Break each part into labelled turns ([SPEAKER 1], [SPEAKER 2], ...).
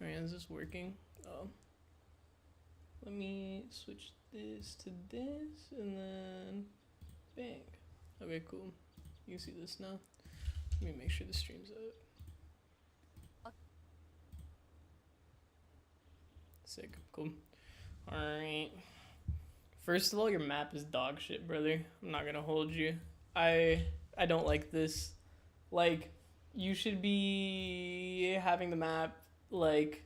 [SPEAKER 1] Alright, is this working? Oh. Let me switch this to this and then bang. Okay, cool. You can see this now. Let me make sure the stream's up. Sick. Cool. Alright. First of all, your map is dog shit, brother. I'm not gonna hold you. I don't like this. Like, you should be having the map, like,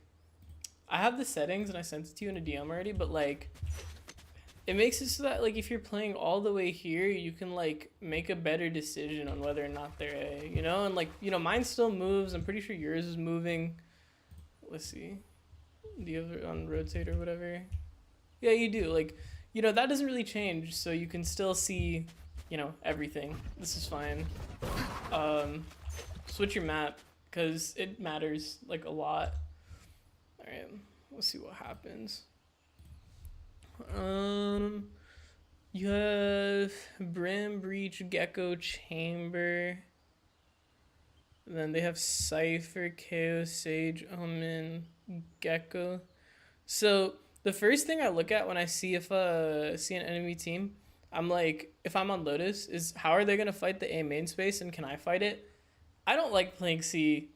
[SPEAKER 1] I have the settings and I sent it to you in a DM already, but like, it makes it so that like if you're playing all the way here, you can like make a better decision on whether or not they're A, you know? And like, you know, mine still moves. I'm pretty sure yours is moving. Let's see. Do you have it on rotate or whatever? Yeah, you do. Like, you know, that doesn't really change, so you can still see, you know, everything. This is fine. Switch your map, because it matters, like, a lot. Alright, let's see what happens. You have Brim, Breach, Gecko, Chamber. And then they have Cypher, Chaos, Sage, Omen, Gecko. So the first thing I look at when I see if see an enemy team, I'm like, if I'm on Lotus, is how are they gonna fight the A main space and can I fight it? I don't like playing C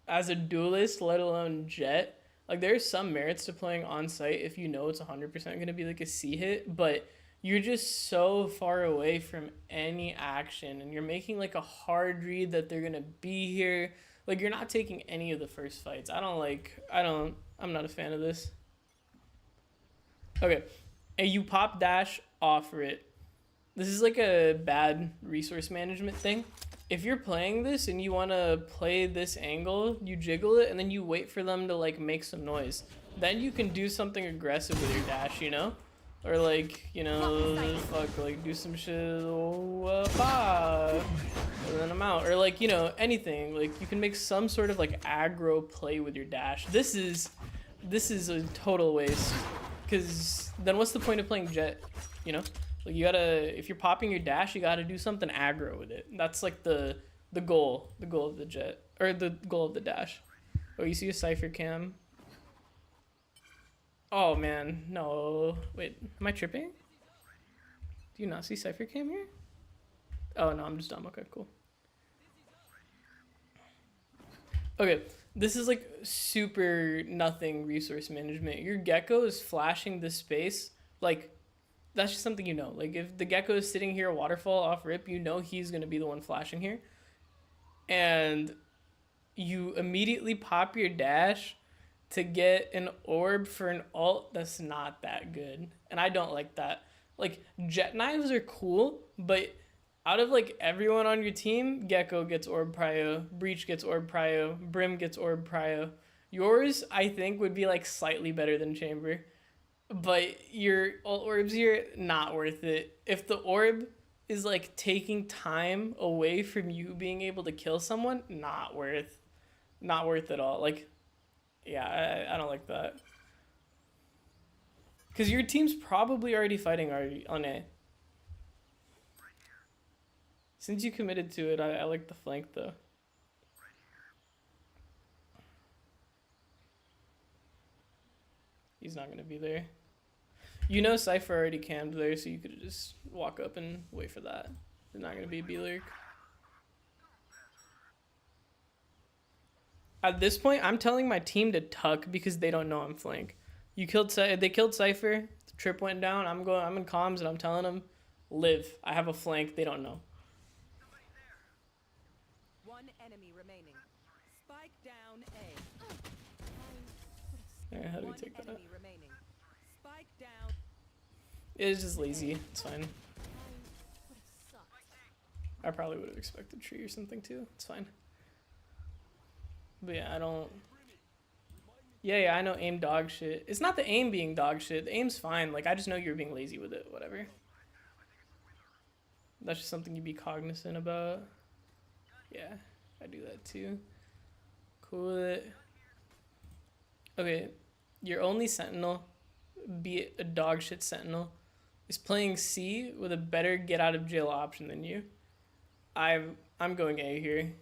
[SPEAKER 1] as a duelist, let alone Jett. Like there's some merits to playing on site if you know it's 100% gonna be like a C hit, but you're just so far away from any action and you're making like a hard read that they're gonna be here. Like you're not taking any of the first fights. I'm not a fan of this. Okay, and you pop dash, offer it. This is like a bad resource management thing. If you're playing this and you want to play this angle, you jiggle it and then you wait for them to like make some noise. Then you can do something aggressive with your dash, you know? Or like, you know, fuck, like do some shit, and then I'm out. Or like, you know, anything. Like you can make some sort of like aggro play with your dash. This is a total waste. Because then what's the point of playing Jett, you know? Like you gotta, if you're popping your dash, you gotta do something aggro with it. That's like the goal of the Jett, or the goal of the dash. Oh, you see a Cypher cam? Oh man, no. Wait, am I tripping? Do you not see Cypher cam here? Oh no, I'm just dumb. Okay, cool. Okay, this is like super nothing resource management. Your Gecko is flashing this space. Like, that's just something you know. Like, if the Gecko is sitting here, waterfall off rip, you know he's going to be the one flashing here. And you immediately pop your dash to get an orb for an ult that's not that good. And I don't like that. Like, Jett knives are cool, but out of like everyone on your team, Gecko gets orb prio, Breach gets orb prio, Brim gets orb prio. Yours, I think, would be like slightly better than Chamber. But your ult orbs here, not worth it. If the orb is like taking time away from you being able to kill someone, not worth at all. Like, yeah, I don't like that. Because your team's probably already fighting on A. Since you committed to it, I like the flank though. He's not gonna be there. You know Cypher already cammed there, so you could just walk up and wait for that. They're not gonna be a B-lurk. At this point, I'm telling my team to tuck because they don't know I'm flank. They killed Cypher, the trip went down, I'm in comms and I'm telling them, live. I have a flank, they don't know.
[SPEAKER 2] One enemy remaining. Spike down A.
[SPEAKER 1] Alright, how do we take that?
[SPEAKER 2] Remaining. Spike down.
[SPEAKER 1] It's just lazy. It's fine. I probably would have expected tree or something too. It's fine. But yeah, I don't. Yeah, I know aim dog shit. It's not the aim being dog shit. The aim's fine. Like, I just know you're being lazy with it. Whatever. That's just something you be cognizant about. Yeah, I do that too. Cool with it. Okay, your only sentinel, be it a dog shit sentinel, is playing C with a better get out of jail option than you. I'm going A here.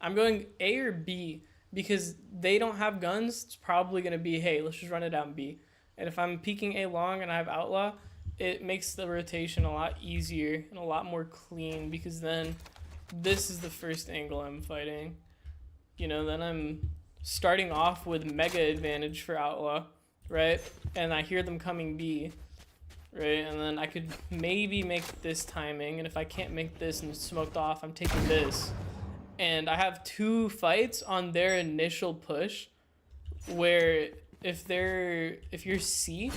[SPEAKER 1] I'm going A or B because they don't have guns. It's probably gonna be, hey, let's just run it down B. And if I'm peeking A long and I have outlaw, it makes the rotation a lot easier and a lot more clean, because then this is the first angle I'm fighting. You know, then I'm starting off with mega advantage for outlaw, right? And I hear them coming B, right? And then I could maybe make this timing, and if I can't make this and it's smoked off, I'm taking this. And I have 2 fights on their initial push, where if you're C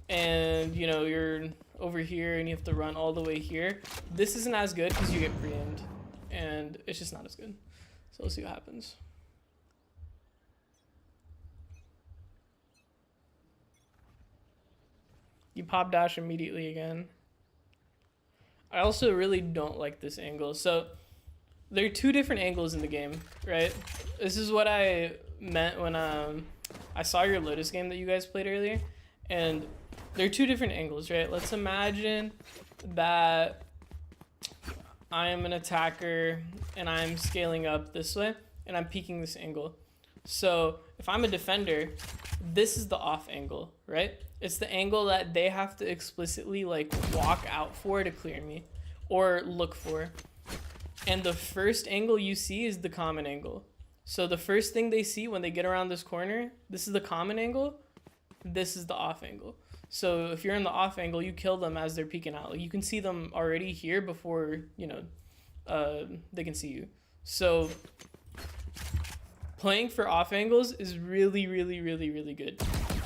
[SPEAKER 1] and you know you're over here and you have to run all the way here, this isn't as good because you get pre-aimed, and it's just not as good. So we'll see what happens. You pop dash immediately again. I also really don't like this angle. So there are 2 different angles in the game, right? This is what I meant when I saw your Lotus game that you guys played earlier. And there are 2 different angles, right? Let's imagine that I'm an attacker and I'm scaling up this way and I'm peeking this angle. So if I'm a defender, this is the off angle, right? It's the angle that they have to explicitly like walk out for to clear me or look for. And the first angle you see is the common angle. So the first thing they see when they get around this corner, this is the common angle, this is the off angle. So if you're in the off angle, you kill them as they're peeking out. Like you can see them already here before, you know, they can see you. So playing for off angles is really, really, really, really good.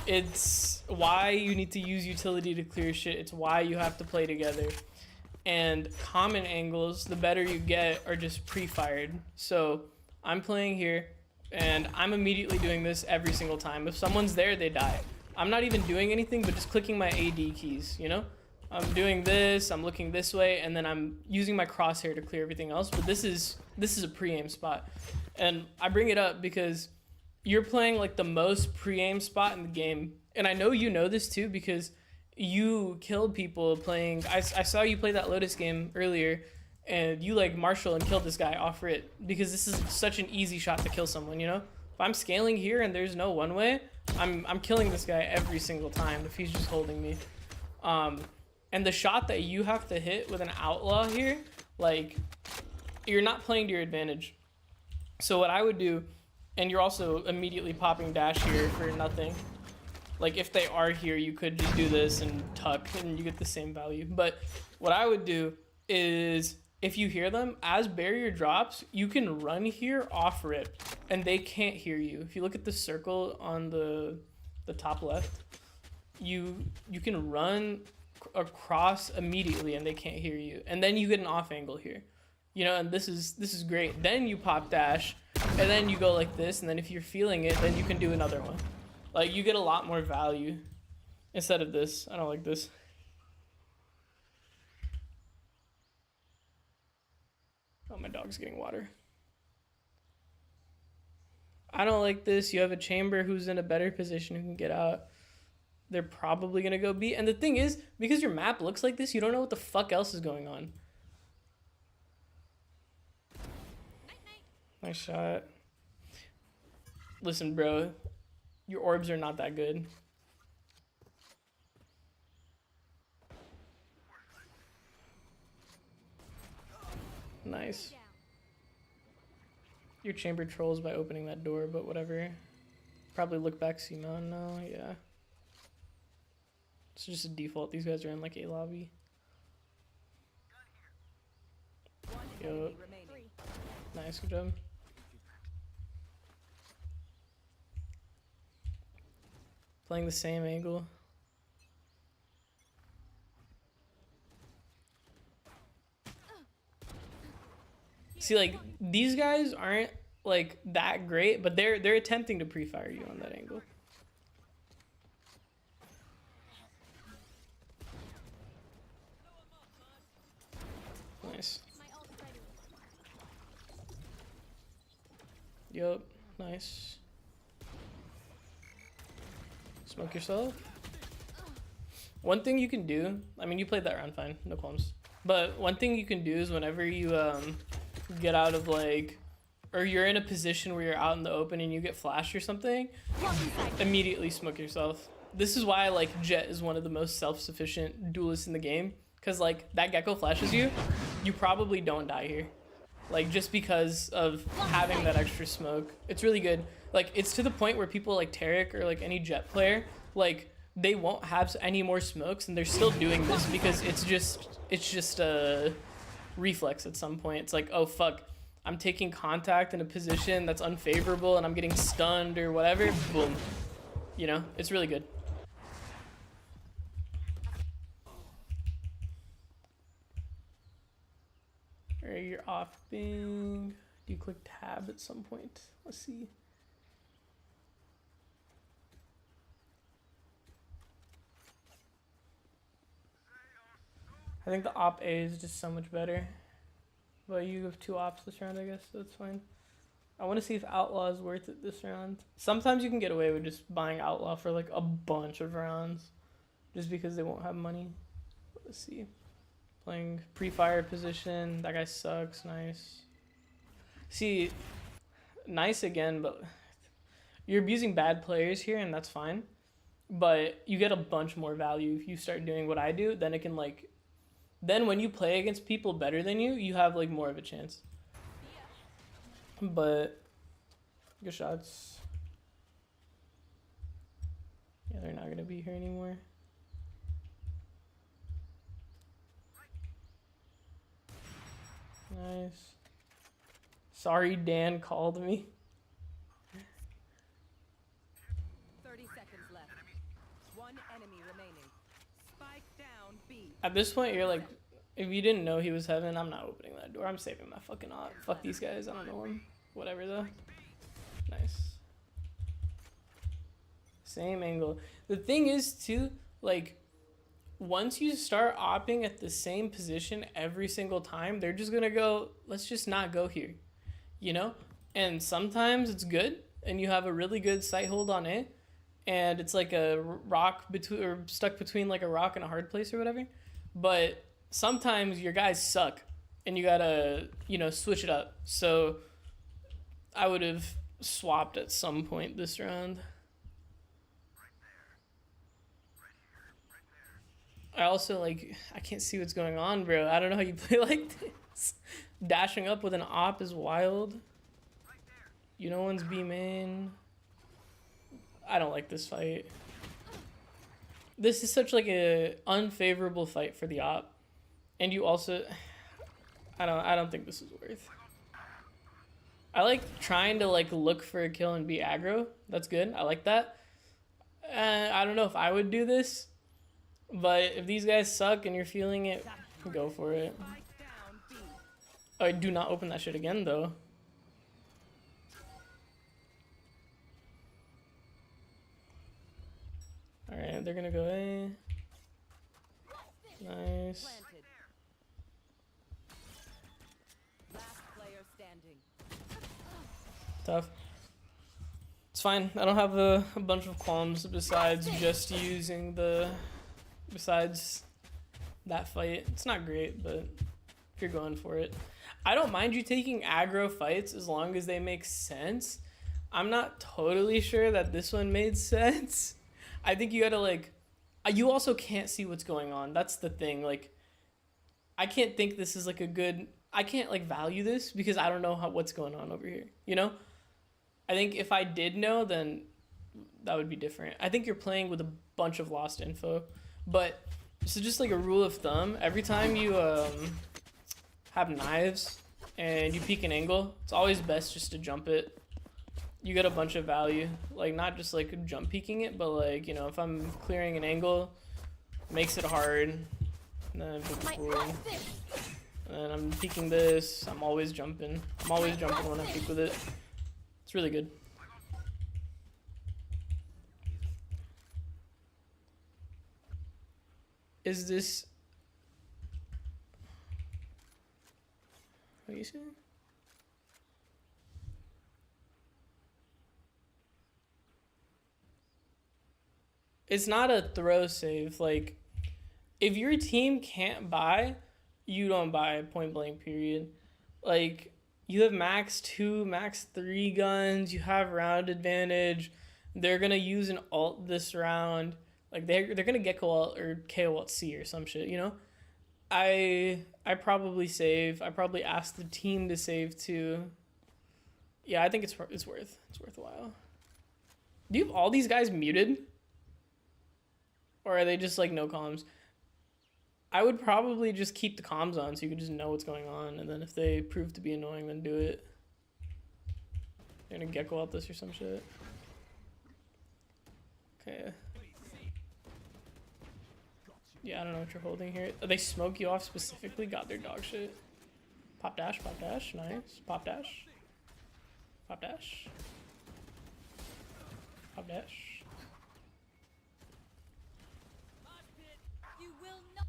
[SPEAKER 1] It's why you need to use utility to clear shit. It's why you have to play together. And common angles, the better you get, are just pre-fired. So I'm playing here, and I'm immediately doing this every single time. If someone's there, they die. I'm not even doing anything but just clicking my AD keys, you know? I'm doing this, I'm looking this way, and then I'm using my crosshair to clear everything else. But this is a pre-aim spot. And I bring it up because you're playing like the most pre-aim spot in the game. And I know you know this too, because you killed people playing. I saw you play that Lotus game earlier, and you like Marshall and killed this guy off it, because this is such an easy shot to kill someone, you know? If I'm scaling here and there's no one way, I'm killing this guy every single time if he's just holding me. And the shot that you have to hit with an outlaw here, like, you're not playing to your advantage. So what I would do, and you're also immediately popping dash here for nothing. Like if they are here, you could just do this and tuck and you get the same value. But what I would do is, if you hear them, as barrier drops, you can run here off rip and they can't hear you. If you look at the circle on the top left, you can run across immediately and they can't hear you. And then you get an off angle here. You know, and this is great. Then you pop dash and then you go like this, and then if you're feeling it, then you can do another one. Like, you get a lot more value instead of this. I don't like this. Oh, my dog's getting water. I don't like this. You have a chamber who's in a better position who can get out. They're probably going to go B. And the thing is, because your map looks like this, you don't know what the fuck else is going on. Nice shot. Listen, bro. Your orbs are not that good. Nice. Your chamber trolls by opening that door, but whatever. Probably look back, see none. No, yeah. It's just a default. These guys are in like a lobby. Yo. Nice, good job. Playing the same angle. See, like, these guys aren't like that great, but they're attempting to pre-fire you on that angle. Nice. Yup, nice. Smoke yourself. One thing you can do, I mean, you played that round fine, no qualms. But one thing you can do is whenever you get out of like or you're in a position where you're out in the open and you get flashed or something, immediately smoke yourself. This is why like Jett is one of the most self-sufficient duelists in the game, because like that gecko flashes you, you probably don't die here, like just because of having that extra smoke. It's really good. Like it's to the point where people like Tarek or like any Jett player, like they won't have any more smokes and they're still doing this because it's just a reflex at some point. It's like, oh fuck, I'm taking contact in a position that's unfavorable and I'm getting stunned or whatever, boom. You know, it's really good. Alright, you're off Bing. Do you click tab at some point? Let's see. I think the op A is just so much better. But you have 2 ops this round, I guess, so that's fine. I want to see if Outlaw is worth it this round. Sometimes you can get away with just buying Outlaw for like a bunch of rounds, just because they won't have money. Let's see. Playing pre-fire position. That guy sucks. Nice. See, nice again, but you're abusing bad players here, and that's fine. But you get a bunch more value if you start doing what I do. Then it can like... Then when you play against people better than you, you have like more of a chance. But good shots. Yeah, they're not gonna be here anymore. Nice. Sorry, Dan called me.
[SPEAKER 2] 30 seconds left. One enemy remaining. Spike down B.
[SPEAKER 1] At this point, you're like, if you didn't know he was heaven, I'm not opening that door. I'm saving my fucking op. Fuck these guys. I don't know them. Whatever though. Nice. Same angle. The thing is too, like, once you start opping at the same position every single time, they're just gonna go, let's just not go here, you know? And sometimes it's good and you have a really good sight hold on it, and it's like a rock between, or stuck between like a rock and a hard place or whatever. But sometimes your guys suck and you gotta, you know, switch it up. So I would have swapped at some point this round. I also, like, I can't see what's going on, bro. I don't know how you play like this. Dashing up with an op is wild. You know one's B main. I don't like this fight. This is such like a unfavorable fight for the op. And you also, I don't think this is worth. I like trying to like look for a kill and be aggro. That's good. I like that. I don't know if I would do this. But if these guys suck and you're feeling it, go for it. Oh, do not open that shit again, though. Alright, they're gonna go A. Nice. Tough. It's fine. I don't have a bunch of qualms besides just using the... Besides that fight. It's not great, but if you're going for it. I don't mind you taking aggro fights as long as they make sense. I'm not totally sure that this one made sense. I think you gotta like... You also can't see what's going on. That's the thing. Like, I can't think this is like a good... I can't like value this because I don't know what's going on over here. You know? I think if I did know, then that would be different. I think you're playing with a bunch of lost info. But this is just like a rule of thumb. Every time you have knives and you peek an angle, it's always best just to jump it. You get a bunch of value. Like, not just like jump peeking it, but like, you know, if I'm clearing an angle, makes it hard. And then and I'm peeking this. I'm always jumping. I'm always jumping when I peek with it. It's really good. Is this... What are you saying? It's not a throw save. Like, if your team can't buy, you don't buy, point blank, period. Like, You have max 2, max 3 guns. You have round advantage. They're gonna use an alt this round. Like they're gonna gecko alt or KO alt C or some shit. You know. I probably save. I probably ask the team to save too. Yeah, I think it's worth a while. Do you have all these guys muted? Or are they just like no comms? I would probably just keep the comms on so you can just know what's going on, and then if they prove to be annoying, then do it. They're gonna gecko out this or some shit. Okay. Yeah, I don't know what you're holding here. They smoke you off specifically? Got their dog shit. Pop dash, nice. Pop dash. Pop dash. Pop dash.
[SPEAKER 2] You will not.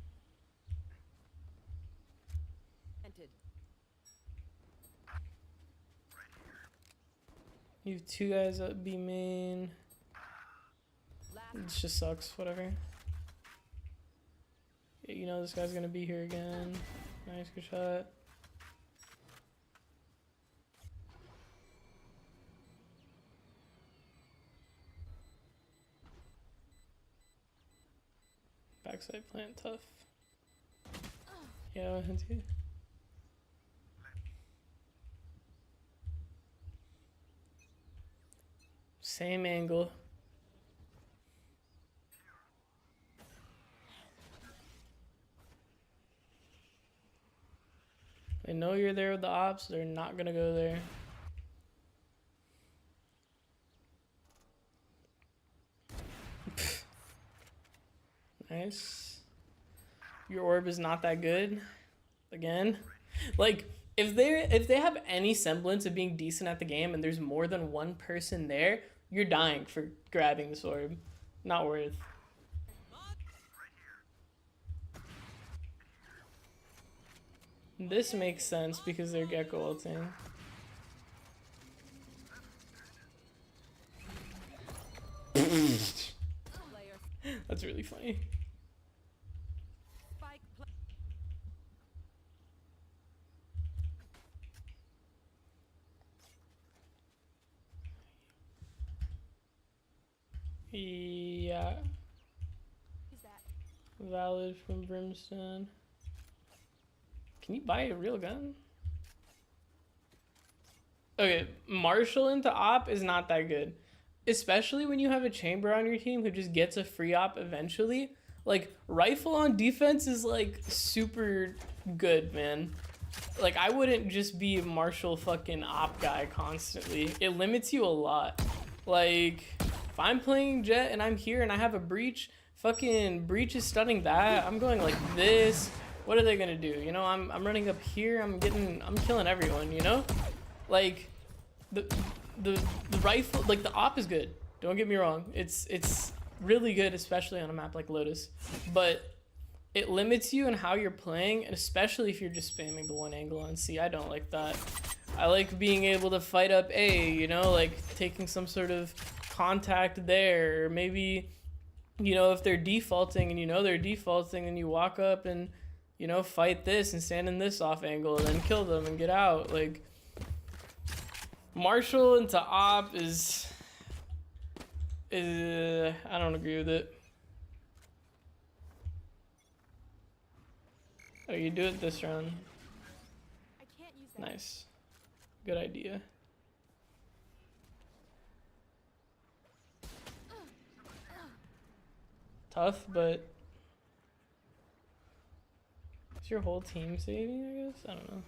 [SPEAKER 2] Entered.
[SPEAKER 1] You have 2 guys at B main. This just sucks, whatever. Yeah, you know this guy's gonna be here again. Nice, good shot. Backside plant, tough. Yeah, I went into. Same angle. They know you're there with the ops, they're not gonna go there. Nice. Your orb is not that good. Again. Like, if they have any semblance of being decent at the game and there's more than one person there, you're dying for grabbing this orb. Not worth. This makes sense because they're gecko ulting. That's really funny. Yeah. Valid from Brimstone. Can you buy a real gun? Okay, Marshall into op is not that good. Especially when you have a chamber on your team who just gets a free op eventually. Like, rifle on defense is like super good, man. Like, I wouldn't just be a Marshall fucking op guy constantly. It limits you a lot. Like, if I'm playing Jett and I'm here and I have a breach, fucking breach is stunning that. I'm going like this. What are they gonna do? You know, I'm running up here. I'm killing everyone. You know, like the rifle, like the op is good. Don't get me wrong. It's really good, especially on a map like Lotus. But it limits you in how you're playing, and especially if you're just spamming the one angle on C. I don't like that. I like being able to fight up A. You know, like taking some sort of contact there, or maybe, you know, if they're defaulting and you know they're defaulting, and you walk up and, you know, fight this and stand in this off angle and then kill them and get out. Like, Marshall into op is I don't agree with it. Oh, you do it this round.
[SPEAKER 2] I can't use that.
[SPEAKER 1] Nice. Good idea. Tough, but is your whole team saving, I guess? I don't know.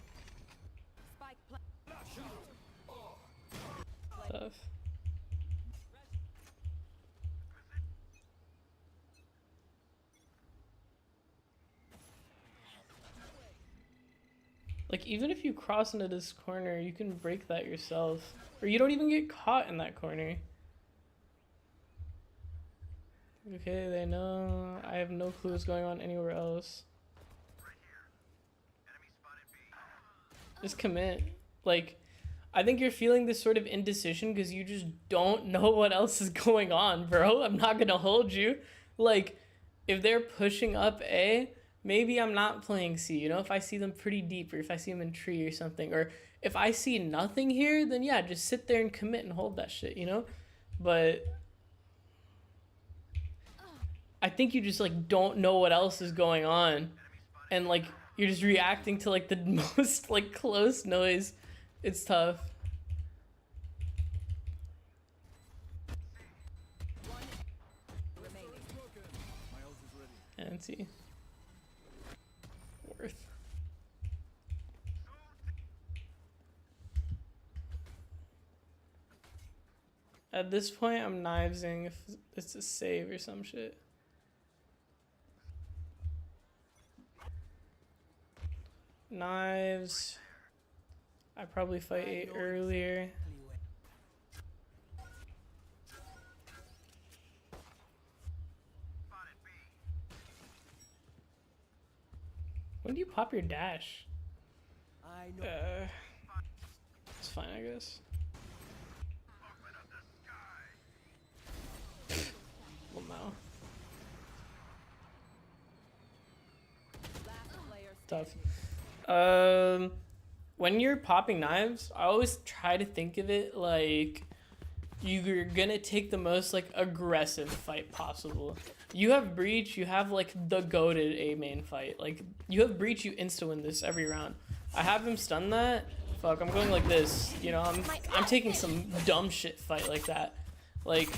[SPEAKER 1] Tough. Like, even if you cross into this corner, you can break that yourself. Or you don't even get caught in that corner. Okay, they know. I have no clue what's going on anywhere else. Just commit. Like, I think you're feeling this sort of indecision because you just don't know what else is going on, bro. I'm not gonna hold you. Like, if they're pushing up A, maybe I'm not playing C, you know, if I see them pretty deep, or if I see them in tree or something, or If I see nothing here, then yeah, just sit there and commit and hold that shit, you know? But I think you just like don't know what else is going on, and like you're just reacting to like the most like close noise. It's tough.
[SPEAKER 2] One remaining.
[SPEAKER 1] And see. Worth. At this point, I'm knivesing if it's a save or some shit. Knives. I probably fight 8 earlier. When do you pop your dash? It's fine, I guess. Well, no.
[SPEAKER 2] Last player
[SPEAKER 1] Tough.
[SPEAKER 2] standing.
[SPEAKER 1] When you're popping knives, I always try to think of it like you're gonna take the most like aggressive fight possible. You have breach, you have like the goated A main fight. Like you have breach, you insta win this every round. I have him stun that. Fuck, I'm going like this. You know, I'm taking some dumb shit fight like that. Like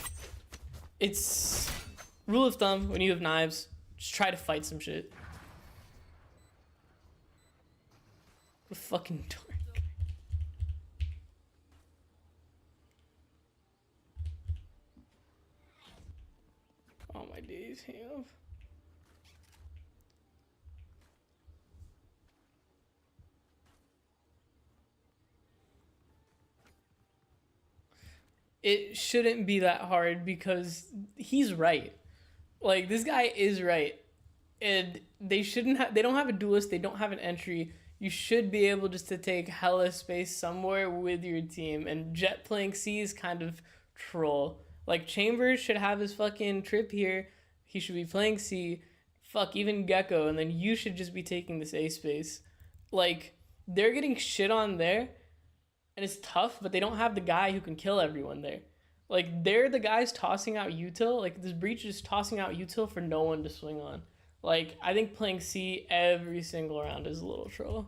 [SPEAKER 1] it's rule of thumb when you have knives, just try to fight some shit. The fucking dork. Oh my days, Hamp. It shouldn't be that hard because he's right. Like this guy is right. And they shouldn't have, they don't have a duelist, they don't have an entry. You should be able just to take hella space somewhere with your team. And Jett playing C is kind of troll. Like Chambers should have his fucking trip here. He should be playing C. Fuck, even Gecko. And then you should just be taking this A space. Like, they're getting shit on there. And it's tough, but they don't have the guy who can kill everyone there. Like, they're the guys tossing out util. Like, this breach is tossing out util for no one to swing on. Like, I think playing C every single round is a little troll.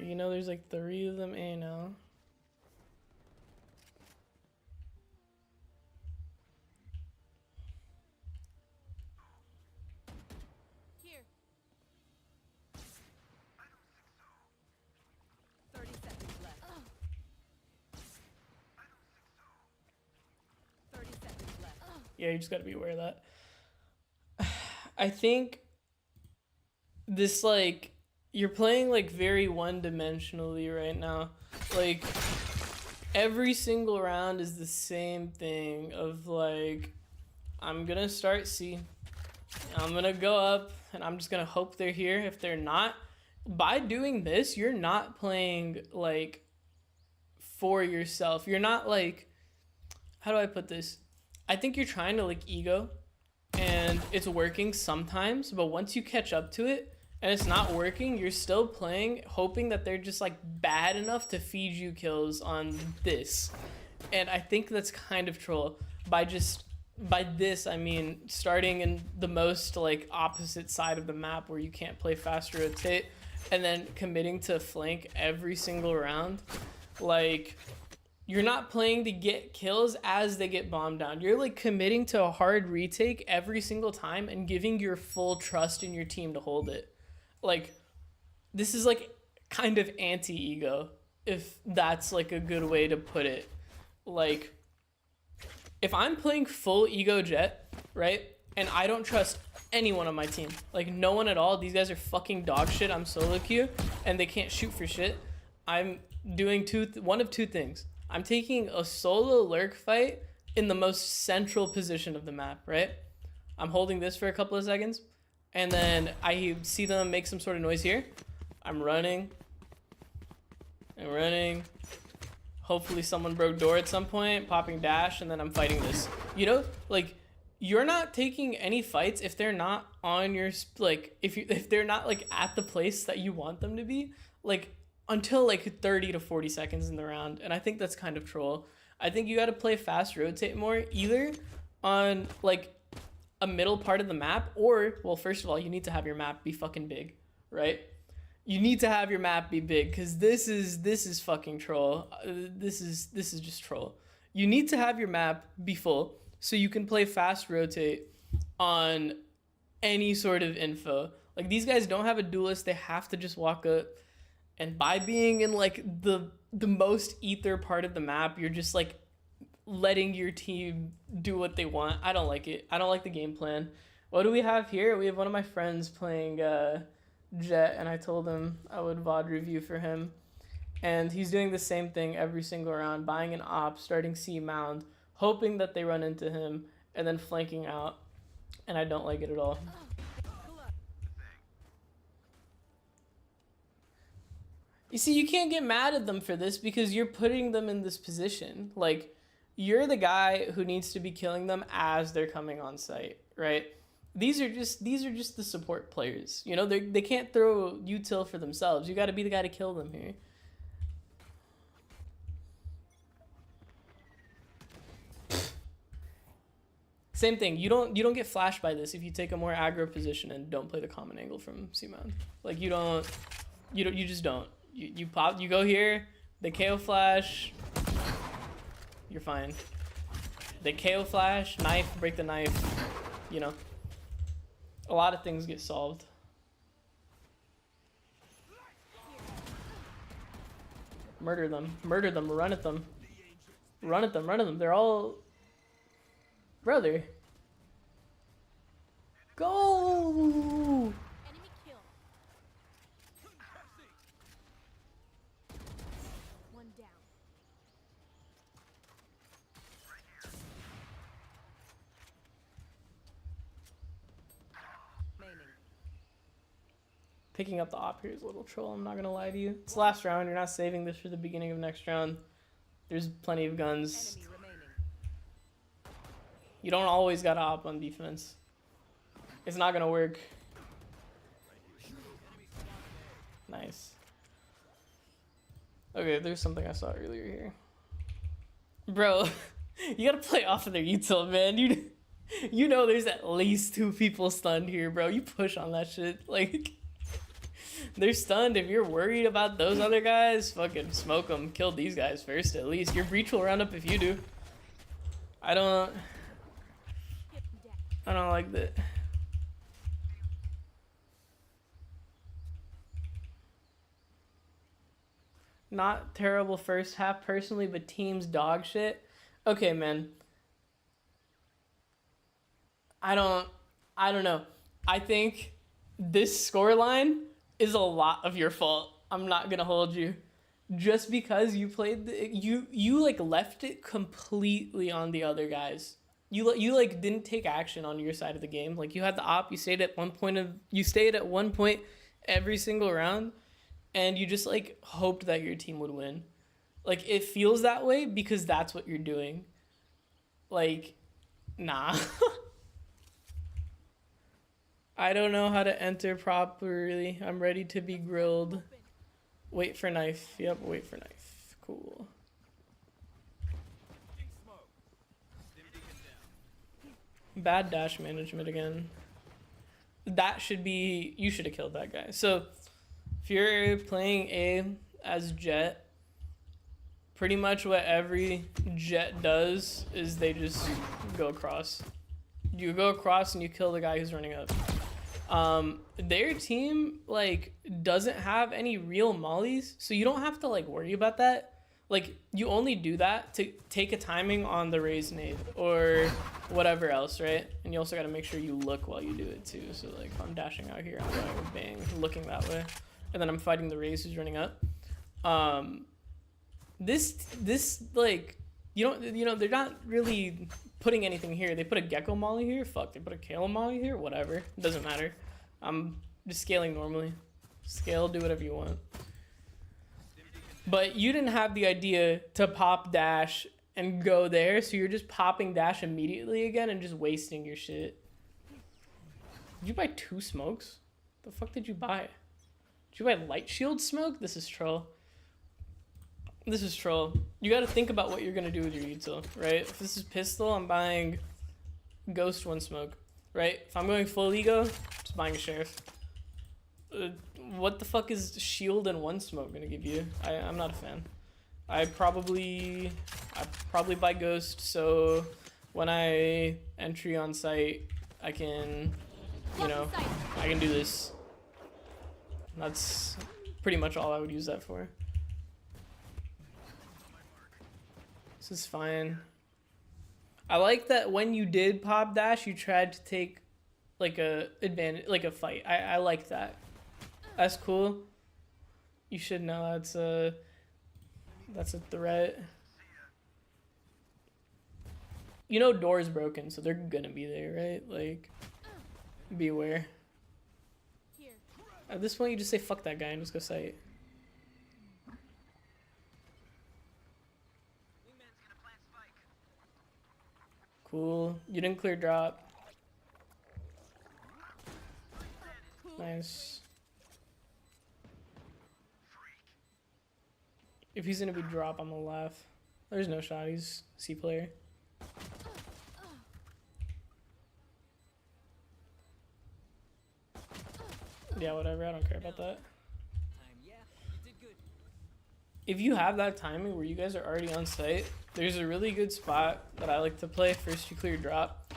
[SPEAKER 1] You know, there's like 3 of them A now.
[SPEAKER 2] Here. 30 seconds left. 30 seconds left.
[SPEAKER 1] Yeah, you just gotta be aware of that. I think this, like, you're playing, like, very one-dimensionally right now. Like, every single round is the same thing of, like, I'm gonna start C. I'm gonna go up, and I'm just gonna hope they're here. If they're not, by doing this, you're not playing, like, for yourself. You're not, like, how do I put this? I think you're trying to, like, ego, and it's working sometimes, but once you catch up to it, and it's not working, you're still playing, hoping that they're just, like, bad enough to feed you kills on this. And I think that's kind of troll. By this, I mean starting in the most, like, opposite side of the map where you can't play fast or rotate, and then committing to flank every single round. Like, you're not playing to get kills as they get bombed down. You're, like, committing to a hard retake every single time and giving your full trust in your team to hold it. Like, this is, like, kind of anti-ego, if that's, like, a good way to put it. Like, if I'm playing full ego Jett, right, and I don't trust anyone on my team, like, no one at all, these guys are fucking dog shit, I'm solo queue, and they can't shoot for shit, I'm doing one of two things. I'm taking a solo lurk fight in the most central position of the map, right? I'm holding this for a couple of seconds, and then I see them make some sort of noise here. I'm running. And running. Hopefully someone broke door at some point, popping dash, and then I'm fighting this. You know, like, you're not taking any fights if they're not on your like if they're not like at the place that you want them to be, like until like 30 to 40 seconds in the round. And I think that's kind of troll. I think you got to play fast rotate more, either on like a middle part of the map, or, well, first of all, you need to have your map be fucking big, right? You need to have your map be big, because this is fucking troll. This is just troll. You need to have your map be full so you can play fast rotate on any sort of info. Like, these guys don't have a duelist. They have to just walk up, and by being in like the most ether part of the map, you're just like letting your team do what they want. I don't like it. I don't like the game plan. What do we have here? We have one of my friends playing Jett, and I told him I would VOD review for him. And he's doing the same thing every single round, buying an op, starting C mound, hoping that they run into him, and then flanking out. And I don't like it at all. You see, you can't get mad at them for this because you're putting them in this position. Like, you're the guy who needs to be killing them as they're coming on site, right? These are just the support players. You know, they can't throw util for themselves. You got to be the guy to kill them here. Same thing. You don't get flashed by this if you take a more aggro position and don't play the common angle from C-mount. Like, you just don't. You pop, you go here, they KO flash, you're fine. They KO flash, knife, break the knife, you know. A lot of things get solved. Murder them, run at them. Run at them, they're all... Brother. Go! Picking up the op here is a little troll, I'm not gonna lie to you. It's last round, you're not saving this for the beginning of next round. There's plenty of guns. You don't always gotta op on defense. It's not gonna work. Nice. Okay, there's something I saw earlier here. Bro, you gotta play off of their util, man. You know there's at least 2 people stunned here, bro. You push on that shit. Like, they're stunned. If you're worried about those other guys, fucking smoke them. Kill these guys first, at least. Your breach will round up if you do. I don't like that. Not terrible first half personally, but team's dog shit. Okay, man. I don't know. I think this scoreline is a lot of your fault. I'm not gonna hold you. Just because you played you like left it completely on the other guys. You like didn't take action on your side of the game. Like, you had the op, you stayed at one point every single round, and you just like hoped that your team would win. Like, it feels that way because that's what you're doing. Like, nah. I don't know how to enter properly. I'm ready to be grilled. Wait for knife. Yep, wait for knife. Cool. Bad dash management again. That should be... You should have killed that guy. So, if you're playing A as Jett, pretty much what every Jett does is they just go across. You go across and you kill the guy who's running up. Their team, like, doesn't have any real mollies, so you don't have to, like, worry about that. Like, you only do that to take a timing on the raise nade or whatever else, right? And you also got to make sure you look while you do it too. So, like, if I'm dashing out here, I'm going bang, looking that way, and then I'm fighting the raise who's running up. This like, you know, they're not really putting anything here. They put a gecko molly here. Fuck, they put a kale molly here. Whatever, it doesn't matter. I'm just scaling normally. Scale, do whatever you want. But you didn't have the idea to pop dash and go there, so you're just popping dash immediately again and just wasting your shit. Did you buy 2 smokes? The fuck did you buy? Did you buy light shield smoke? This is troll. This is troll. You gotta think about what you're gonna do with your util, right? If this is pistol, I'm buying ghost 1 smoke, right? If I'm going full ego, just buying a sheriff. What the fuck is shield and 1 smoke gonna give you? I'm not a fan. I probably buy ghost, so when I entry on site, I can, you know, I can do this. That's pretty much all I would use that for. This is fine. I like that when you did pop dash, you tried to take like a advantage, like a fight. I like that. That's cool. You should know that's a threat. You know door's broken, so they're gonna be there, right? Like, beware. At this point, you just say fuck that guy and just go sight. Cool. You didn't clear drop. Nice. If he's gonna be drop, I'm gonna laugh. There's no shot. He's C player. Yeah, whatever. I don't care about that. If you have that timing where you guys are already on site, there's a really good spot that I like to play. First, you clear drop,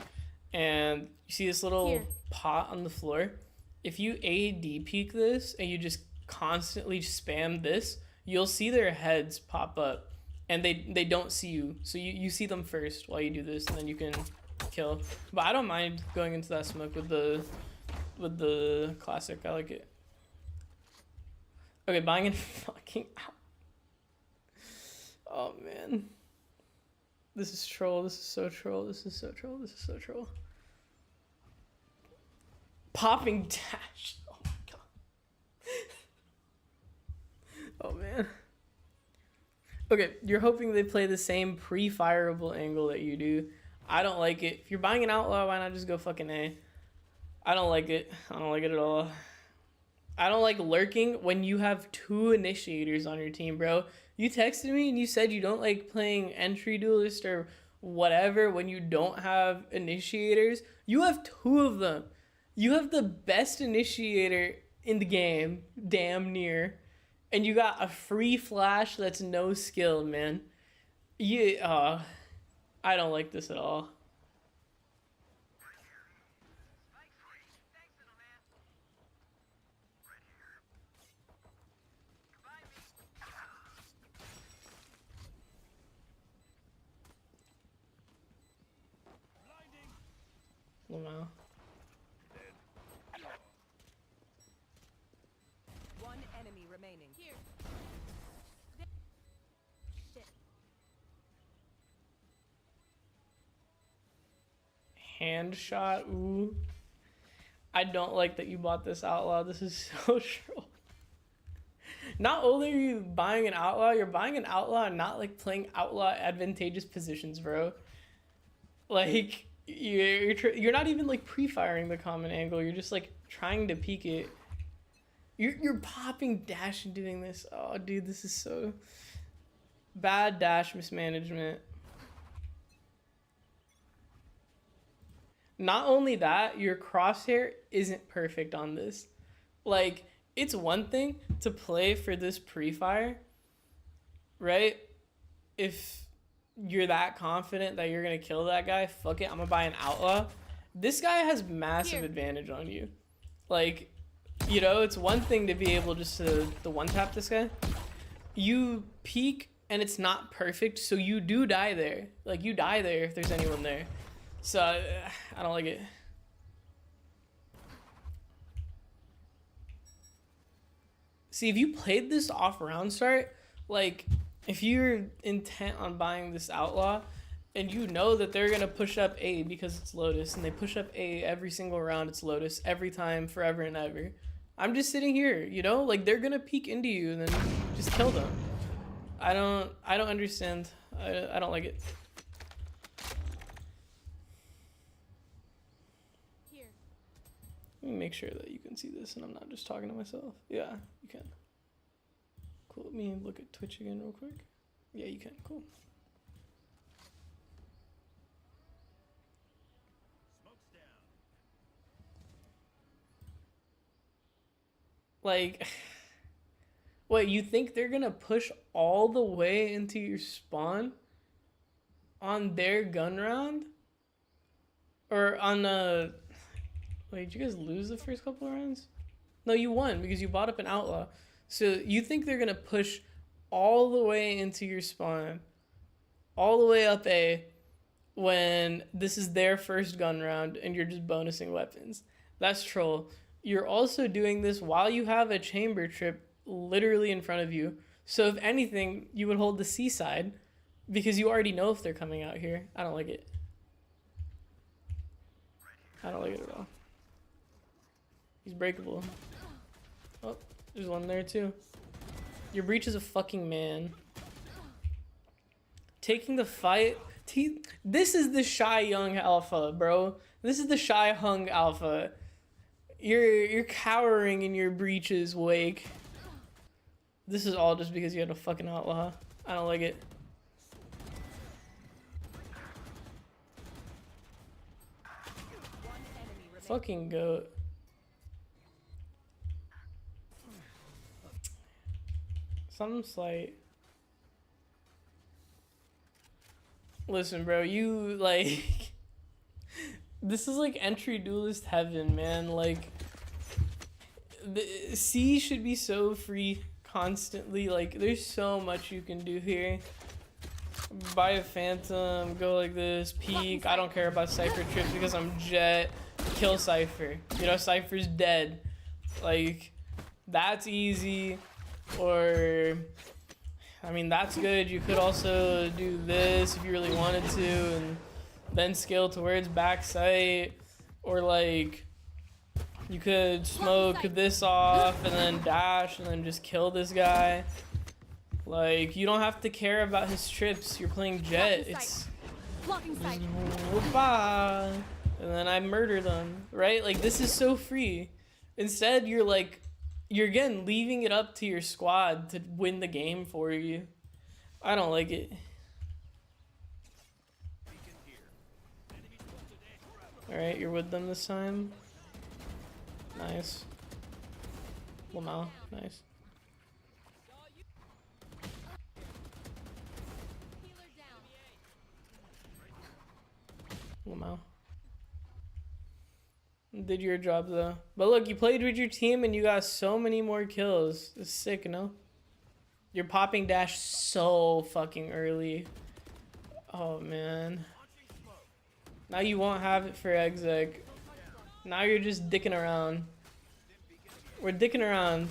[SPEAKER 1] and you see this little pot on the floor. If you AD peek this and you just constantly spam this, you'll see their heads pop up, and they don't see you. So you see them first while you do this, and then you can kill. But I don't mind going into that smoke with the classic. I like it. Okay, buying in fucking out. Oh man. This is troll. This is so troll. This is so troll. This is so troll. Popping dash. Oh my god. Oh man. Okay, you're hoping they play the same pre-fireable angle that you do. I don't like it. If you're buying an outlaw, why not just go fucking A? I don't like it. I don't like it at all. I don't like lurking when you have 2 initiators on your team, bro. You texted me and you said you don't like playing entry duelist or whatever when you don't have initiators. You have 2 of them. You have the best initiator in the game, damn near. And you got a free flash that's no skill, man. Yeah, I don't like this at all. Wow.
[SPEAKER 2] One enemy remaining. Here.
[SPEAKER 1] Hand shot. Ooh. I don't like that you bought this outlaw. This is so troll. Not only are you buying an outlaw, you're buying an outlaw and not like playing outlaw advantageous positions, bro. Like, you're not even like pre-firing the common angle. You're just like trying to peek it. You're popping dash and doing this. Oh, dude, this is so bad dash mismanagement. Not only that, your crosshair isn't perfect on this. Like, it's one thing to play for this pre-fire, right? If you're that confident that you're gonna kill that guy, fuck it, I'm gonna buy an outlaw. This guy has massive advantage on you. Like, you know, it's one thing to be able just to the one tap this guy. You peek and it's not perfect, so you do die there. Like, you die there if there's anyone there. So I don't like it. See, if you played this off round start, like, if you're intent on buying this outlaw and you know that they're going to push up A because it's Lotus, and they push up A every single round, it's Lotus every time, forever and ever. I'm just sitting here, you know? Like, they're going to peek into you and then just kill them. I don't understand. I don't like it.
[SPEAKER 3] Here.
[SPEAKER 1] Let me make sure that you can see this and I'm not just talking to myself. Yeah, you can. Cool. Let me look at Twitch again real quick. Yeah, you can. Cool. Like, what, you think they're gonna push all the way into your spawn on their gun round? Or on wait, did you guys lose the first couple of rounds? No, you won because you bought up an outlaw. So you think they're gonna push all the way into your spawn, all the way up A, when this is their first gun round and you're just bonusing weapons? That's troll. You're also doing this while you have a chamber trip literally in front of you. So if anything, you would hold the seaside because you already know if they're coming out here. I don't like it. I don't like it at all. He's breakable. Oh, there's one there too. Your breach is a fucking man. Taking the fight. This is the shy young alpha, bro. This is the shy hung alpha. You're cowering in your breach's wake. This is all just because you had a fucking outlaw. I don't like it. Fucking goat. Something slight. Listen, bro, you like this is like entry duelist heaven, man. Like the C should be so free constantly. Like there's so much you can do here. Buy a phantom, go like this, peek. I don't care about Cypher trips because I'm Jett. Kill Cypher. You know, Cypher's dead. Like that's easy. Or I mean, that's good. You could also do this if you really wanted to, and then scale towards backside. Or like, you could smoke this off and then dash and then just kill this guy. Like, you don't have to care about his trips. You're playing Jett. It's just, whoop-ah, and then I murder them, right? Like, this is so free. Instead, you're like, you're again leaving it up to your squad to win the game for you. I don't like it. Alright, you're with them this time. Nice. Lamau, nice. Lamau. Did your job though. But look, you played with your team and you got so many more kills. It's sick, no? You're popping dash so fucking early. Oh man. Now you won't have it for exec. Now you're just dicking around. We're dicking around.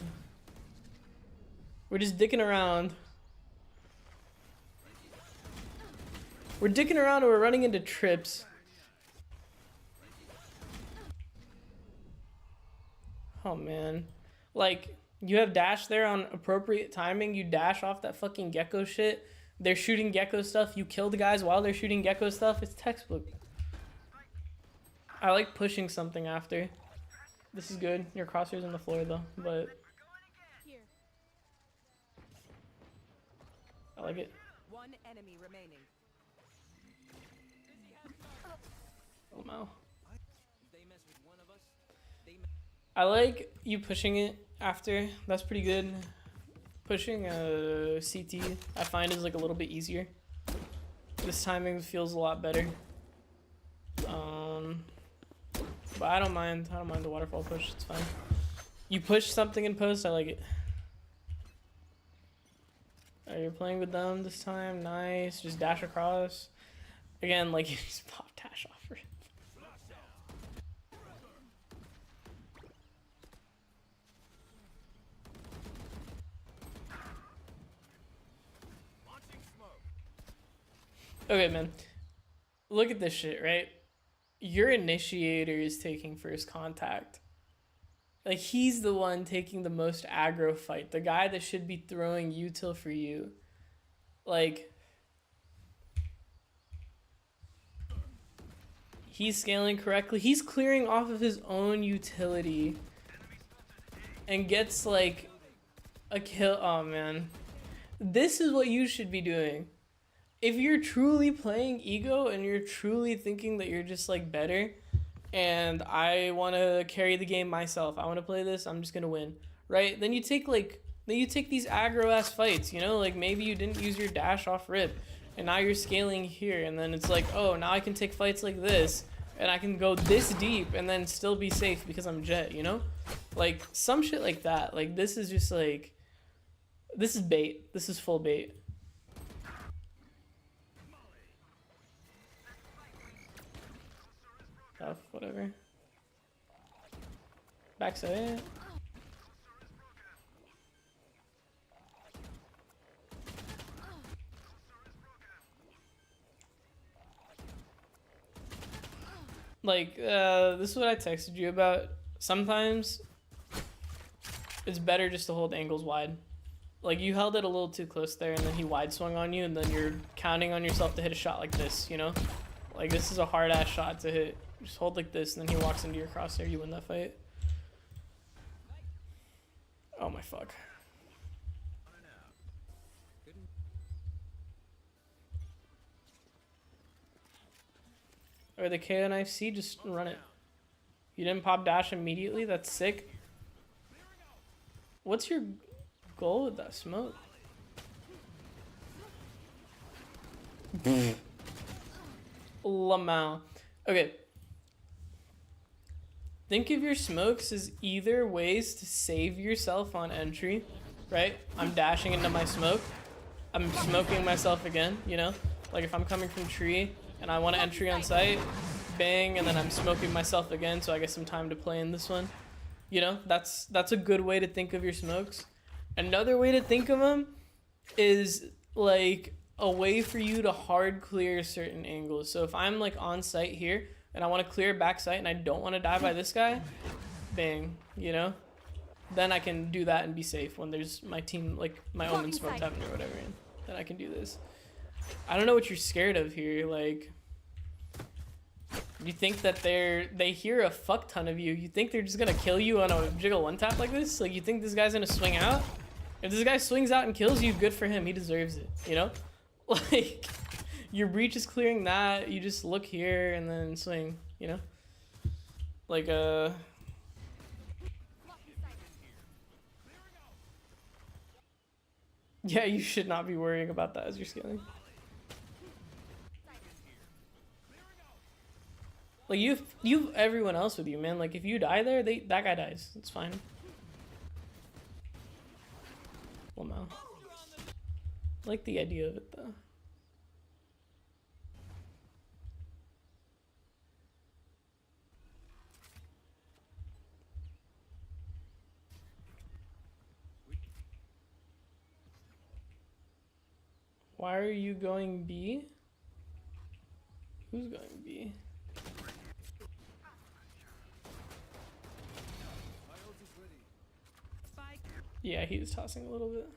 [SPEAKER 1] We're just dicking around. We're dicking around and we're running into trips. Oh man. Like, you have dash there on appropriate timing. You dash off that fucking gecko shit. They're shooting gecko stuff. You kill the guys while they're shooting gecko stuff. It's textbook. I like pushing something after. This is good. Your crosshair's on the floor though, but
[SPEAKER 3] Here.
[SPEAKER 1] I like it.
[SPEAKER 2] One enemy remaining.
[SPEAKER 1] Oh no. I like you pushing it after. That's pretty good. Pushing CT I find is like a little bit easier. This timing feels a lot better. But I don't mind the waterfall push. It's fine. You push something in post. I like it. You're playing with them this time. Nice. Just dash across. Again, like you just pop dash off. Okay, man. Look at this shit, right? Your initiator is taking first contact. Like, he's the one taking the most aggro fight. The guy that should be throwing util for you. Like, he's scaling correctly. He's clearing off of his own utility and gets like a kill. Oh man, this is what you should be doing. If you're truly playing ego and you're truly thinking that you're just like better and I want to carry the game myself, I want to play this, I'm just going to win, right? Then you take these aggro ass fights, you know, like maybe you didn't use your dash off rip and now you're scaling here, and then it's like, oh, now I can take fights like this and I can go this deep and then still be safe because I'm Jett, you know? Like some shit like that. Like this is just like, this is bait. This is full bait. Tough, whatever. Backside. Like, this is what I texted you about. Sometimes it's better just to hold angles wide. Like, you held it a little too close there, and then he wide swung on you, and then you're counting on yourself to hit a shot like this, you know? Like, this is a hard-ass shot to hit. Just hold like this, and then he walks into your crosshair, you win that fight. Oh my fuck. Or the KO knife C, just run it. You didn't pop dash immediately? That's sick. What's your goal with that smoke? Lamau. Okay. Think of your smokes as either ways to save yourself on entry, right? I'm dashing into my smoke. I'm smoking myself again, you know? Like if I'm coming from tree and I want to entry on site, bang, and then I'm smoking myself again so I get some time to play in this one. You know, that's a good way to think of your smokes. Another way to think of them is like a way for you to hard clear certain angles. So if I'm like on site here and I want to clear back site and I don't want to die by this guy, bang, you know? Then I can do that and be safe when there's my team, like my omen smoke happening or whatever, and then I can do this. I don't know what you're scared of here. Like, you think that they hear a fuck ton of you. You think they're just gonna kill you on a jiggle one tap like this? Like, you think this guy's gonna swing out? If this guy swings out and kills you, good for him. He deserves it, you know? Like, your breach is clearing that. You just look here and then swing, you know? Like, yeah, you should not be worrying about that as you're scaling. Like, you've everyone else with you, man. Like, if you die there, that guy dies. It's fine. Lamau. I like the idea of it, though. Why are you going B? Who's going B? Yeah, he was tossing a little bit.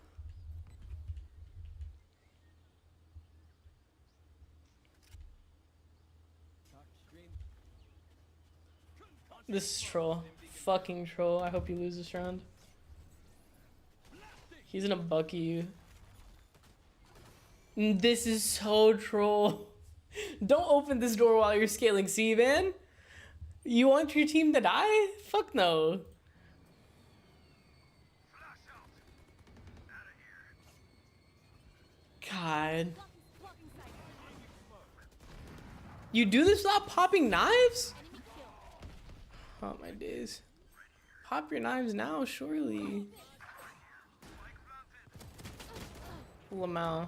[SPEAKER 1] This is troll. Fucking troll. I hope you lose this round. He's gonna bucky you. This is so troll. Don't open this door while you're scaling C, man. You want your team to die? Fuck no. God. You do this without popping knives? Oh my days. Pop your knives now, surely. Lamau.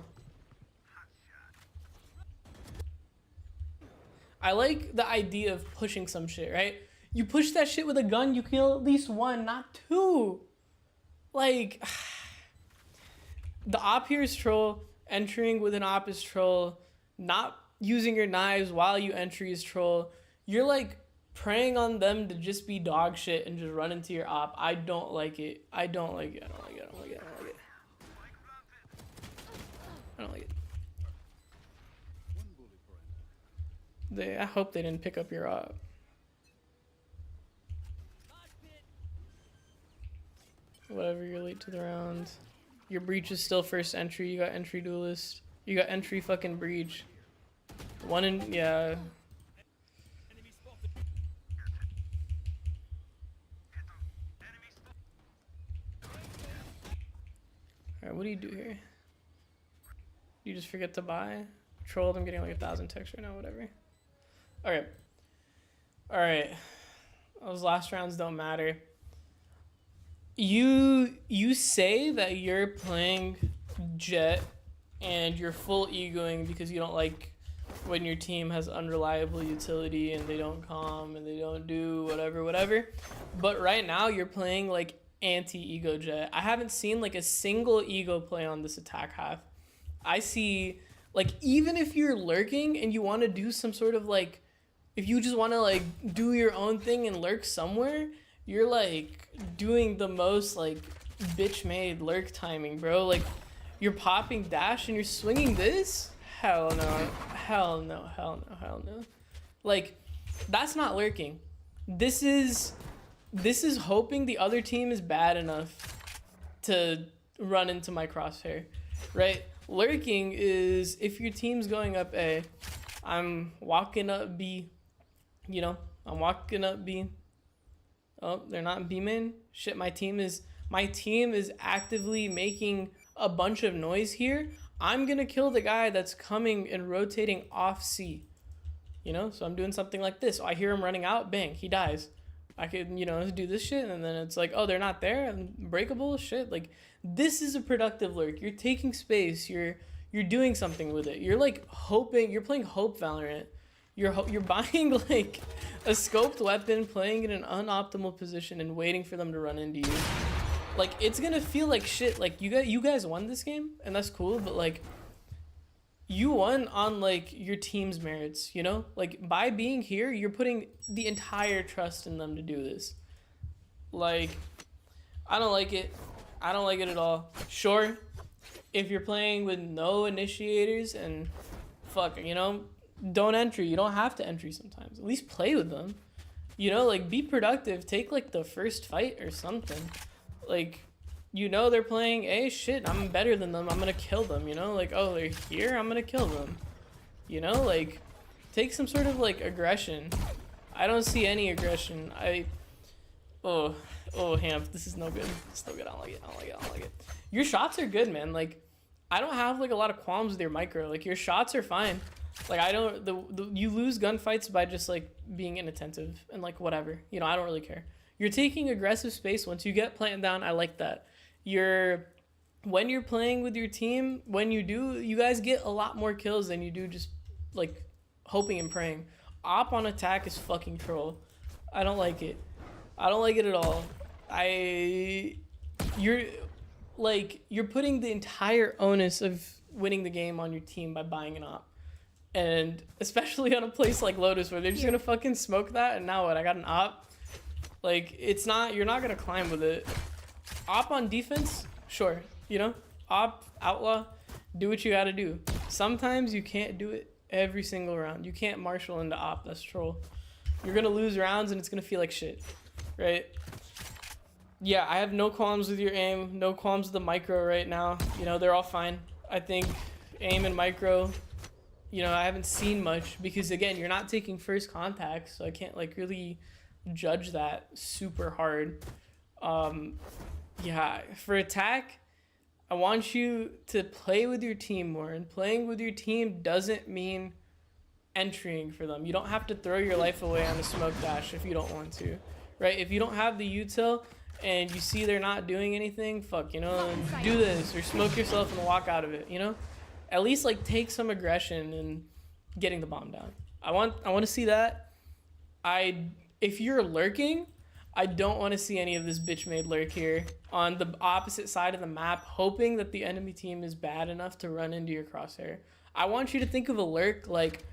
[SPEAKER 1] I like the idea of pushing some shit, right? You push that shit with a gun, you kill at least one, not two. Like, the op here is troll. Entering with an op is troll. Not using your knives while you entry is troll. You're like preying on them to just be dog shit and just run into your op. I don't like it. I don't like it. I don't like it. I don't like it. I don't like it. I don't like it. I hope they didn't pick up your op. Whatever, you're late to the round. Your breach is still first entry. You got entry duelist. You got entry fucking breach. One in, yeah. Alright, what do you do here? You just forget to buy? Trolled, I'm getting like 1,000 texts right now, whatever. Okay. Alright. Those last rounds don't matter. You say that you're playing Jett and you're full egoing because you don't like when your team has unreliable utility and they don't calm and they don't do whatever. But right now you're playing like anti-ego Jett. I haven't seen like a single ego play on this attack half. I see like even if you're lurking and you want to do some sort of like if you just want to like do your own thing and lurk somewhere, you're like doing the most like bitch made lurk timing, bro. Like you're popping dash and you're swinging this? Hell no. Like that's not lurking. This is hoping the other team is bad enough to run into my crosshair, right? Lurking is if your team's going up A, I'm walking up B, you know, I'm walking up B. Oh, they're not in B main. Shit, my team is actively making a bunch of noise here. I'm gonna kill the guy that's coming and rotating off C. You know, so I'm doing something like this. I hear him running out, bang, he dies. I could, you know, do this shit, and then it's like, oh, they're not there, and breakable shit. Like, this is a productive lurk. You're taking space. You're doing something with it. You're like hoping. You're playing Hope Valorant. You're buying like a scoped weapon, playing in an unoptimal position, and waiting for them to run into you. Like it's gonna feel like shit. Like you guys won this game, and that's cool. But like, you won on like your team's merits. You know, like by being here, you're putting the entire trust in them to do this. Like, I don't like it. I don't like it at all. Sure, if you're playing with no initiators and fuck, you know. Don't entry. You don't have to entry sometimes. At least play with them. You know, like be productive. Take like the first fight or something. Like, you know they're playing A, shit, I'm better than them. I'm gonna kill them, you know? Like, oh, they're here, I'm gonna kill them. You know, like take some sort of like aggression. I don't see any aggression. Oh, Hamp, this is no good. It's no good. I don't like it. Your shots are good, man. Like, I don't have like a lot of qualms with your micro. Like your shots are fine. Like I don't you lose gunfights by just like being inattentive and like whatever, you know. I don't really care. You're taking aggressive space once you get planted down. I like that. When you're playing with your team, when you guys get a lot more kills than you do just like hoping and praying. Op on attack is fucking troll. I don't like it. I don't like it at all. You're putting the entire onus of winning the game on your team by buying an op. And especially on a place like Lotus where they're just gonna fucking smoke that, and now what? I got an op. Like you're not gonna climb with it. Op on defense, sure. You know, op outlaw, do what you gotta do. Sometimes you can't do it every single round. You can't marshal into op. That's troll. You're gonna lose rounds and it's gonna feel like shit, right? Yeah, I have no qualms with your aim. No qualms with the micro right now. You know, they're all fine. I think aim and micro. You know, I haven't seen much because, again, you're not taking first contact, so I can't, like, really judge that super hard. Yeah, for attack, I want you to play with your team more, and playing with your team doesn't mean entering for them. You don't have to throw your life away on a smoke dash if you don't want to, right? If you don't have the util and you see they're not doing anything, fuck, you know, do this or smoke yourself and walk out of it, you know? At least like take some aggression in getting the bomb down. I want to see that. If you're lurking, I don't want to see any of this bitch made lurk here on the opposite side of the map, hoping that the enemy team is bad enough to run into your crosshair. I want you to think of a lurk like,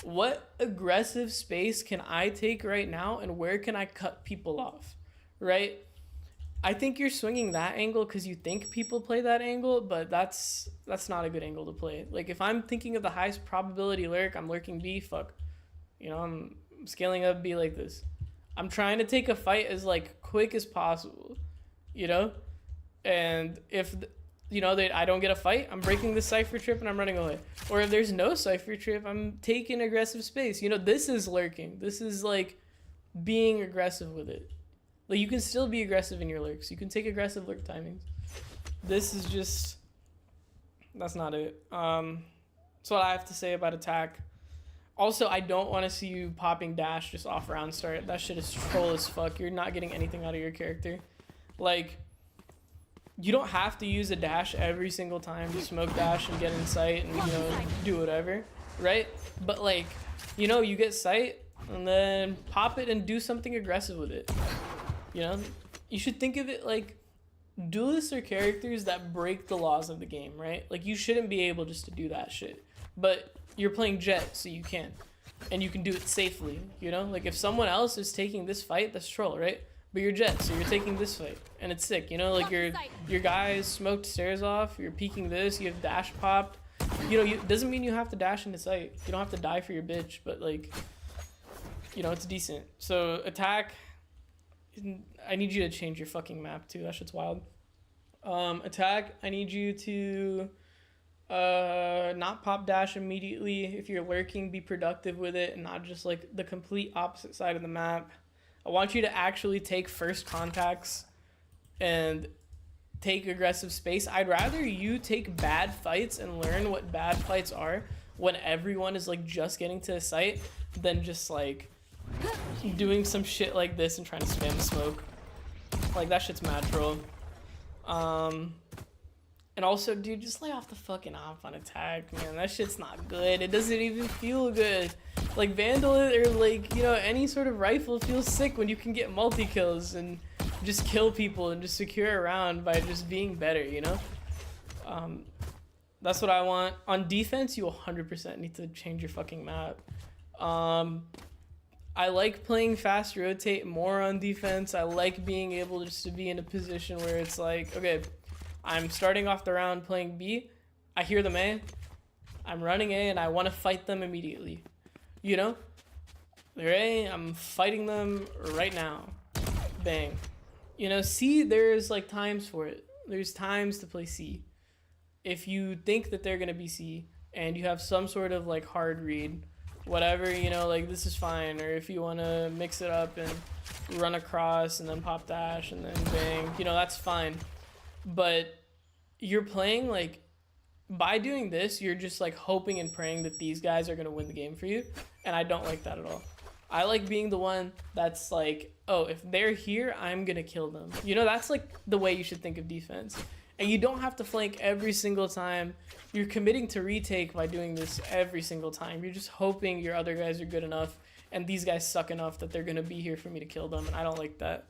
[SPEAKER 1] what aggressive space can I take right now and where can I cut people off, right? I think you're swinging that angle because you think people play that angle, but that's not a good angle to play. Like, if I'm thinking of the highest probability lurk, I'm lurking B, fuck. You know, I'm scaling up B like this. I'm trying to take a fight as like quick as possible, you know? And if I don't get a fight, I'm breaking the cipher trip and I'm running away. Or if there's no cipher trip, I'm taking aggressive space. You know, this is lurking. This is like being aggressive with it. Like, you can still be aggressive in your lurks. You can take aggressive lurk timings. This is just, that's not it. That's what I have to say about attack. Also, I don't want to see you popping dash just off round start. That shit is troll as fuck. You're not getting anything out of your character. Like, you don't have to use a dash every single time to smoke dash and get in sight and, do whatever, right? But, like, you get sight and then pop it and do something aggressive with it. You should think of it like duelists are characters that break the laws of the game, right? Like, you shouldn't be able just to do that shit. But you're playing Jett, so you can. And you can do it safely, Like, if someone else is taking this fight, that's troll, right? But you're Jett, so you're taking this fight. And it's sick, Like, your guys smoked stairs off, you're peeking this, you have dash popped. Doesn't mean you have to dash into sight. You don't have to die for your bitch, but, like, it's decent. So, attack... I need you to change your fucking map too. That shit's wild. Attack, I need you to not pop dash immediately. If you're lurking, be productive with it and not just like the complete opposite side of the map. I want you to actually take first contacts and take aggressive space. I'd rather you take bad fights and learn what bad fights are when everyone is like just getting to the site than just like doing some shit like this and trying to spam smoke. Like, that shit's mad troll. And also, dude, just lay off the fucking op on attack, man. That shit's not good. It doesn't even feel good. Like, Vandal or like, any sort of rifle feels sick when you can get multi-kills and just kill people and just secure a round by just being better, That's what I want. On defense, you 100% need to change your fucking map. I like playing fast rotate more on defense. I like being able just to be in a position where it's like, okay, I'm starting off the round playing B. I hear them A. I'm running A and I want to fight them immediately. They're A, I'm fighting them right now. Bang. C, there's like times for it. There's times to play C. If you think that they're going to be C and you have some sort of like hard read, whatever, like, this is fine. Or if you want to mix it up and run across and then pop dash and then bang, that's fine. But you're playing, like, by doing this, you're just like hoping and praying that these guys are going to win the game for you. And I don't like that at all. I like being the one that's like, oh, if they're here, I'm going to kill them. That's like the way you should think of defense. And you don't have to flank every single time. You're committing to retake by doing this every single time. You're just hoping your other guys are good enough and these guys suck enough that they're going to be here for me to kill them. And I don't like that.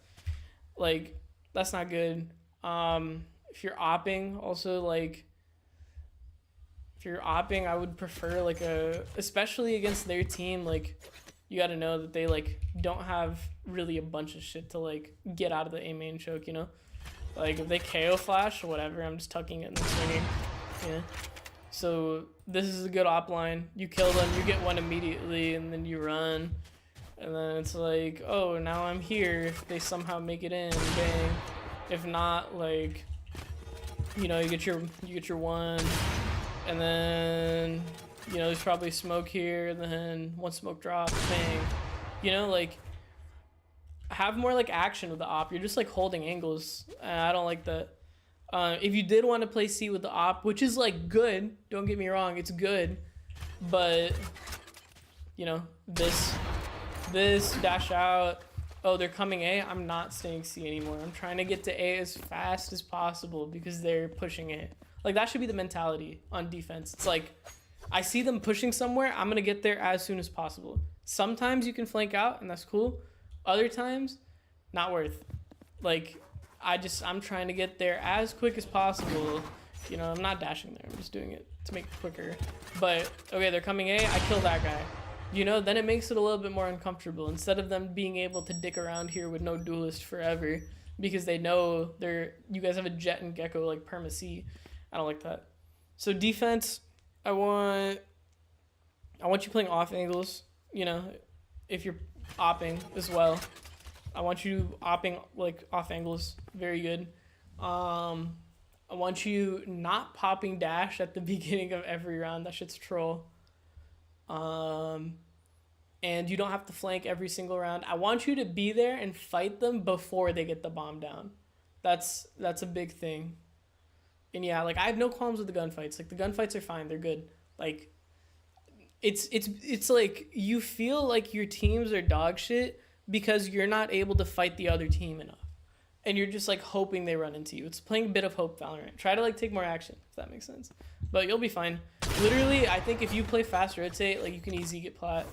[SPEAKER 1] Like, that's not good. If you're opping, also, like, if you're opping, I would prefer, like, especially against their team, like, you got to know that they, like, don't have really a bunch of shit to, like, get out of the A main choke, Like, if they KO flash or whatever, I'm just tucking it and then swinging. Yeah. So, this is a good op line. You kill them, you get one immediately, and then you run. And then it's like, oh, now I'm here if they somehow make it in. Bang. If not, like, you get your one. And then, there's probably smoke here. And then one smoke drops. Bang. Like, have more like action with the op. You're just like holding angles. I don't like that. If you did want to play C with the op, which is like good, don't get me wrong, it's good, but this dash out. Oh, they're coming A. I'm not staying C anymore. I'm trying to get to A as fast as possible because they're pushing it. Like, that should be the mentality on defense. It's like, I see them pushing somewhere, I'm gonna get there as soon as possible. Sometimes you can flank out and that's cool. Other times, not worth. Like, I'm trying to get there as quick as possible. I'm not dashing there. I'm just doing it to make it quicker. But, okay, they're coming A. I kill that guy. Then it makes it a little bit more uncomfortable. Instead of them being able to dick around here with no duelist forever because they know you guys have a Jett and Gecko, like, perma C. I don't like that. So, defense, I want you playing off angles. you know, if you're opping as well. I want you opping like off angles, very good. I want you not popping dash at the beginning of every round. That shit's troll. And you don't have to flank every single round. I want you to be there and fight them before they get the bomb down. That's a big thing. And yeah, like I have no qualms with the gunfights. Like the gunfights are fine. They're good. Like it's like you feel like your teams are dog shit because you're not able to fight the other team enough. And you're just like hoping they run into you. It's playing a bit of hope Valorant. Try to like take more action, if that makes sense. But you'll be fine. Literally, I think if you play fast rotate, like you can easily get plat.